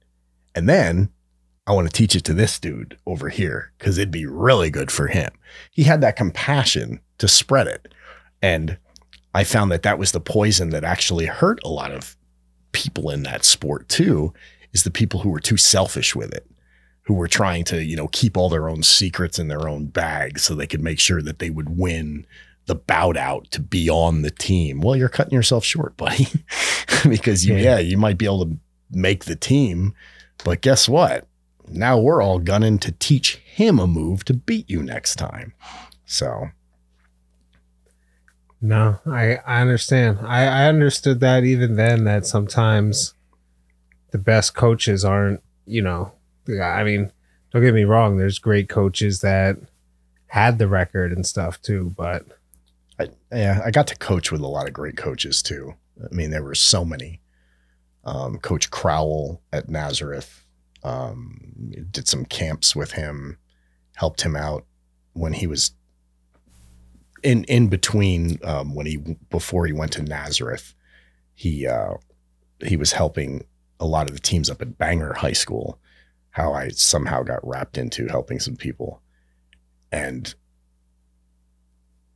And then I want to teach it to this dude over here because it'd be really good for him. He had that compassion to spread it. And I found that was the poison that actually hurt a lot of people in that sport too, is the people who were too selfish with it, who were trying to, keep all their own secrets in their own bags so they could make sure that they would win the bout out to be on the team. Well, you're cutting yourself short, buddy, because you might be able to make the team, but guess what? Now we're all gunning to teach him a move to beat you next time. So. No, I understand. I understood that even then, that sometimes the best coaches aren't, I mean, don't get me wrong. There's great coaches that had the record and stuff too, but. I got to coach with a lot of great coaches too. I mean, there were so many. Coach Crowell at Nazareth, did some camps with him, helped him out when he was in between, before he went to Nazareth. He was helping a lot of the teams up at Bangor High School, how I somehow got wrapped into helping some people. And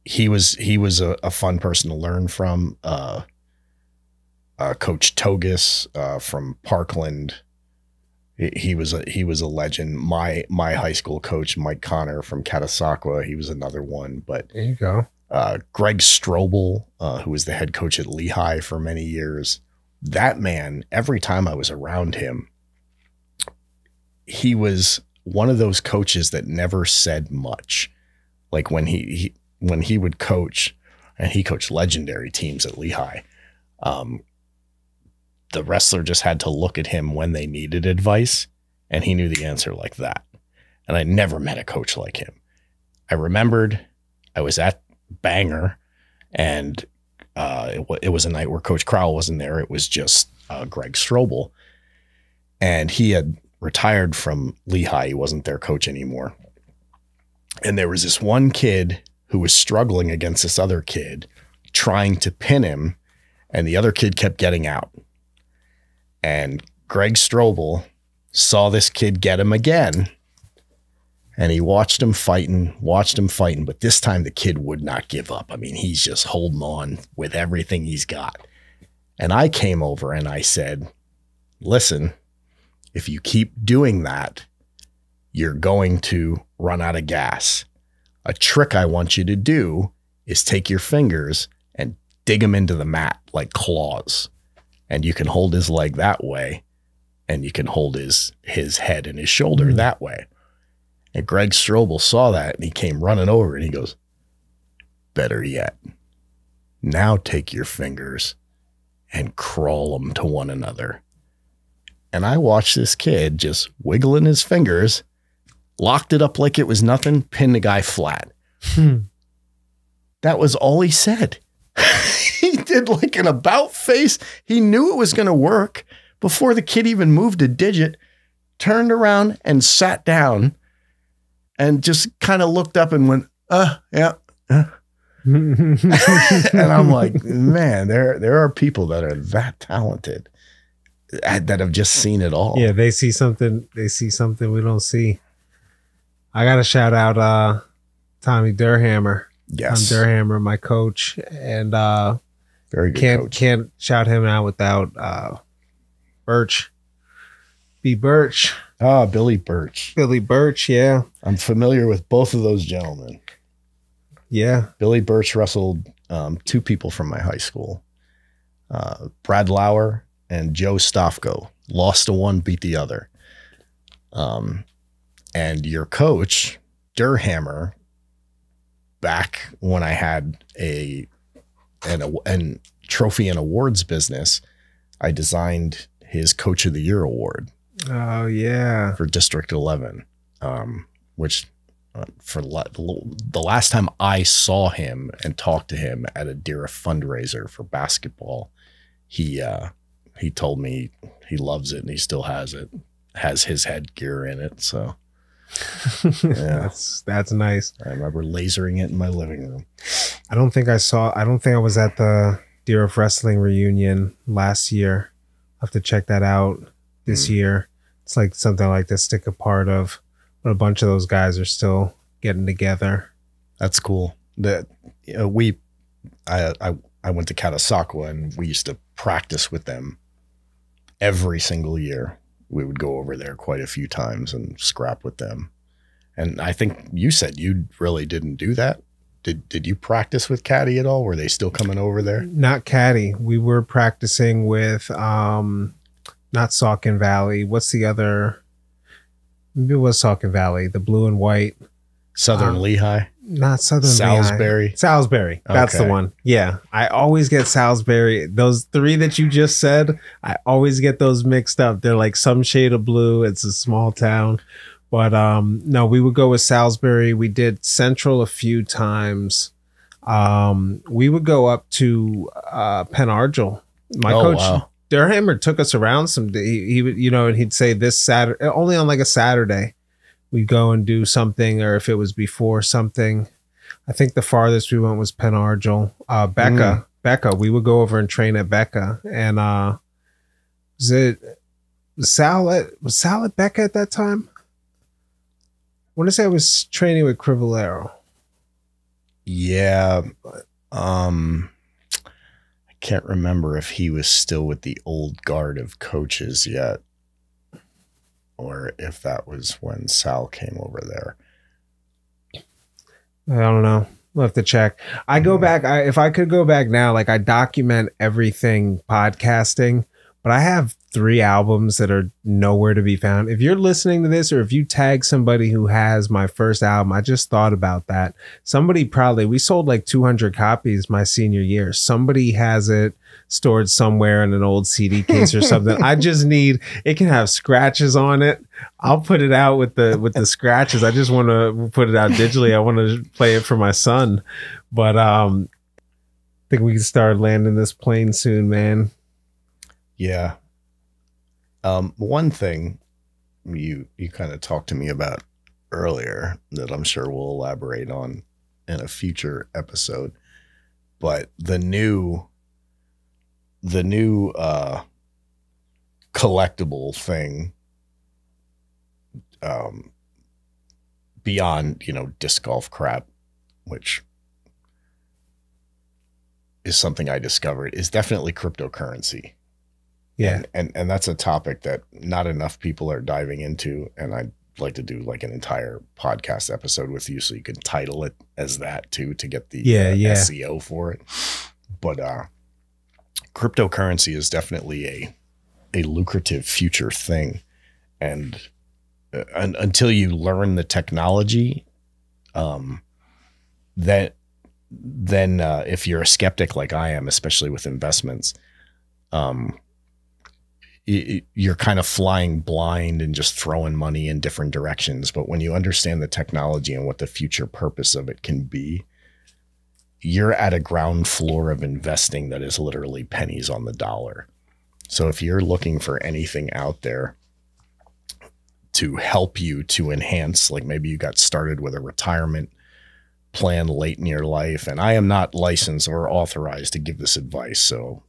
he was a fun person to learn from. Coach Togus from Parkland. He was a legend. My high school coach, Mike Connor from Catasauqua, he was another one. But there you go. Greg Strobel, who was the head coach at Lehigh for many years. That man, every time I was around him, he was one of those coaches that never said much. Like when he would coach, and he coached legendary teams at Lehigh. The wrestler just had to look at him when they needed advice, and he knew the answer like that. And I never met a coach like him. I remembered I was at Banger, and it was a night where Coach Crowell wasn't there. It was just Greg Strobel, and he had retired from Lehigh. He wasn't their coach anymore. And there was this one kid who was struggling against this other kid, trying to pin him, and the other kid kept getting out. And Greg Strobel saw this kid get him again, and he watched him fighting, but this time the kid would not give up. I mean, he's just holding on with everything he's got. And I came over and I said, listen, if you keep doing that, you're going to run out of gas. A trick I want you to do is take your fingers and dig them into the mat like claws. And you can hold his leg that way, and you can hold his head and his shoulder that way. And Greg Strobel saw that, and he came running over, and he goes, better yet, now take your fingers and crawl them to one another. And I watched this kid just wiggling his fingers, locked it up like it was nothing, pinned the guy flat. That was all he said. He did like an about face. He knew it was going to work before the kid even moved a digit, turned around and sat down and just kind of looked up and went, yeah. And I'm like, man, there are people that are that talented that have just seen it all. Yeah, they see something we don't see. I got to shout out Tommy Durhammer. Yes. Tom Durhammer, my coach, and very good coach. Can't shout him out without Birch. B. Birch. Ah, Billy Birch. Billy Birch, yeah. I'm familiar with both of those gentlemen. Yeah. Billy Birch wrestled two people from my high school. Brad Lauer and Joe Stofko. Lost to one, beat the other. And your coach, Durhammer, back when I had a trophy and awards business, I designed his Coach of the Year award. Oh yeah, for District 11, which for the last time I saw him and talked to him at a DERA fundraiser for basketball, he told me he loves it and he still has it, has his headgear in it. So yeah, that's nice. I remember lasering it in my living room. I don't think I was at the DERA wrestling reunion last year. I'll have to check that out this year. It's like something like to stick a part of, but a bunch of those guys are still getting together. That's cool. I went to Catasauqua and we used to practice with them every single year. We would go over there quite a few times and scrap with them. And I think you said you really didn't do that. Did you practice with Caddy at all? Were they still coming over there? Not Caddy. We were practicing with not Saucon Valley. What's the other? Maybe it was Saucon Valley, the blue and white. Southern Lehigh? Not Southern Salisbury. Lehigh. Salisbury. That's the one. Yeah. I always get Salisbury. Those three that you just said, I always get those mixed up. They're like some shade of blue. It's a small town. But no, we would go with Salisbury. We did Central a few times. We would go up to Penn Argyl. My coach, wow. Durhammer, took us around some day. He would, and he'd say this Saturday, only on like a Saturday, we'd go and do something, or if it was before something. I think the farthest we went was Penn Argyl. Becca, we would go over and train at Becca. And was Sal at Becca at that time? I want to say I was training with Crivellaro. Yeah. I can't remember if he was still with the old guard of coaches yet, or if that was when Sal came over there. I don't know. We'll have to check. I go back. If I could go back now, like I document everything podcasting, but I have 3 albums that are nowhere to be found. If you're listening to this, or if you tag somebody who has my first album, I just thought about that. Somebody we sold like 200 copies my senior year. Somebody has it stored somewhere in an old CD case or something. I just need, it can have scratches on it. I'll put it out with the scratches. I just want to put it out digitally. I want to play it for my son. But I think we can start landing this plane soon, man. Yeah. One thing you kind of talked to me about earlier that I'm sure we'll elaborate on in a future episode, but the new collectible thing, beyond, disc golf crap, which is something I discovered, is definitely cryptocurrency. Yeah. And that's a topic that not enough people are diving into. And I'd like to do like an entire podcast episode with you so you can title it as that too, to get the SEO for it. But cryptocurrency is definitely a lucrative future thing. And until you learn the technology, then if you're a skeptic like I am, especially with investments, you're kind of flying blind and just throwing money in different directions. But when you understand the technology and what the future purpose of it can be, you're at a ground floor of investing that is literally pennies on the dollar. So if you're looking for anything out there to help you to enhance, like maybe you got started with a retirement plan late in your life, and I am not licensed or authorized to give this advice. So,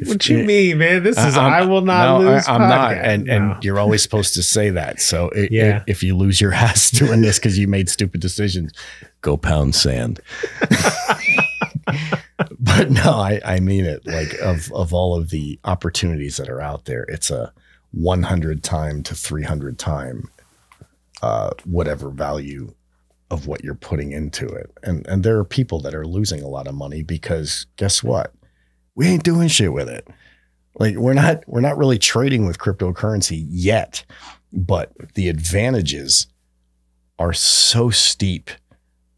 what you mean, man? This is, I will not lose. I'm not. And you're always supposed to say that. So if you lose your ass doing this because you made stupid decisions, go pound sand. But no, I mean it. Like of all of the opportunities that are out there, it's a 100 time to 300 time whatever value of what you're putting into it. And there are people that are losing a lot of money because guess what? We ain't doing shit with it. Like we're not really trading with cryptocurrency yet, but the advantages are so steep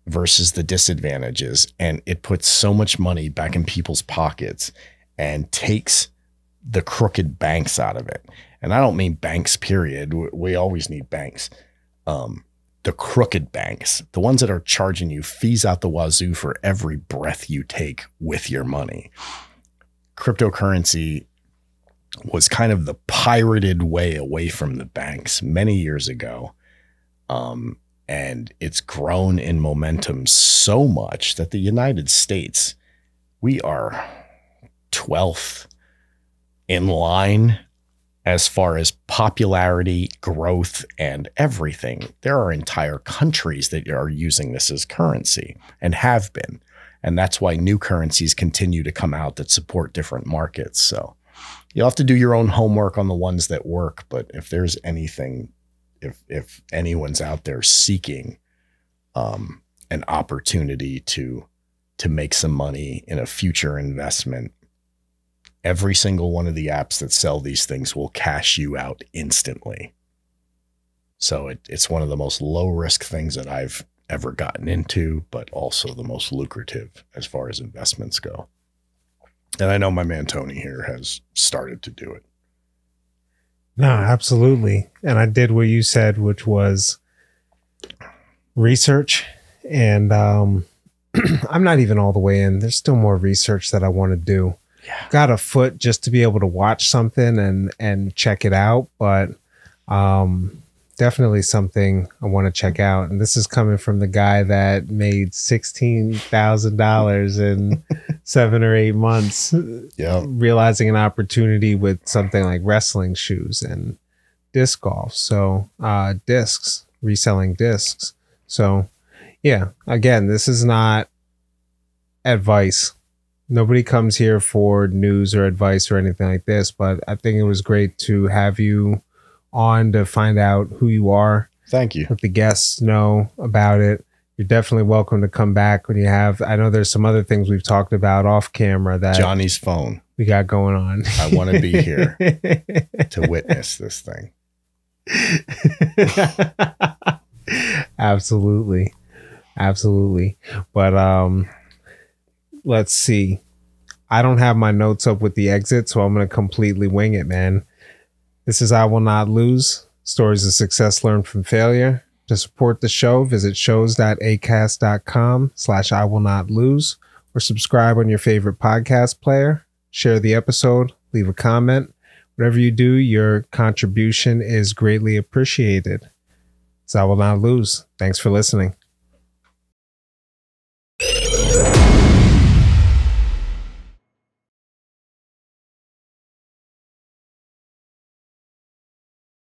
versus the disadvantages. And it puts so much money back in people's pockets and takes the crooked banks out of it. And I don't mean banks, period. We always need banks. The crooked banks, the ones that are charging you fees out the wazoo for every breath you take with your money. Cryptocurrency was kind of the pirated way away from the banks many years ago. And it's grown in momentum so much that the United States, we are 12th in line as far as popularity, growth, and everything. There are entire countries that are using this as currency and have been. And that's why new currencies continue to come out that support different markets. So you'll have to do your own homework on the ones that work. But if there's anything, if anyone's out there seeking an opportunity to make some money in a future investment, every single one of the apps that sell these things will cash you out instantly. So it's one of the most low risk things that I've ever gotten into, but also the most lucrative as far as investments go. And I know my man Tony here has started to do it. No, absolutely. And I did what you said, which was research. And I'm not even all the way in. There's still more research that I want to do. Yeah. Got a foot just to be able to watch something and check it out, but definitely something I want to check out. And this is coming from the guy that made $16,000 in 7 or 8 months, realizing an opportunity with something like wrestling shoes and disc golf. So discs, reselling discs. So yeah, again, this is not advice. Nobody comes here for news or advice or anything like this, but I think it was great to have you on to find out who you are. Thank you. Let the guests know about it. you're definitely welcome to come back when you have. I know there's some other things we've talked about off camera that Johnny's phone we got going on. I want to be here to witness this thing. Absolutely. But let's see. I don't have my notes up with the exit, so I'm going to completely wing it, man. This is I Will Not Lose, stories of success learned from failure. To support the show, visit shows.acast.com/I Will Not Lose or subscribe on your favorite podcast player. Share the episode, leave a comment. Whatever you do, your contribution is greatly appreciated. So I Will Not Lose. Thanks for listening.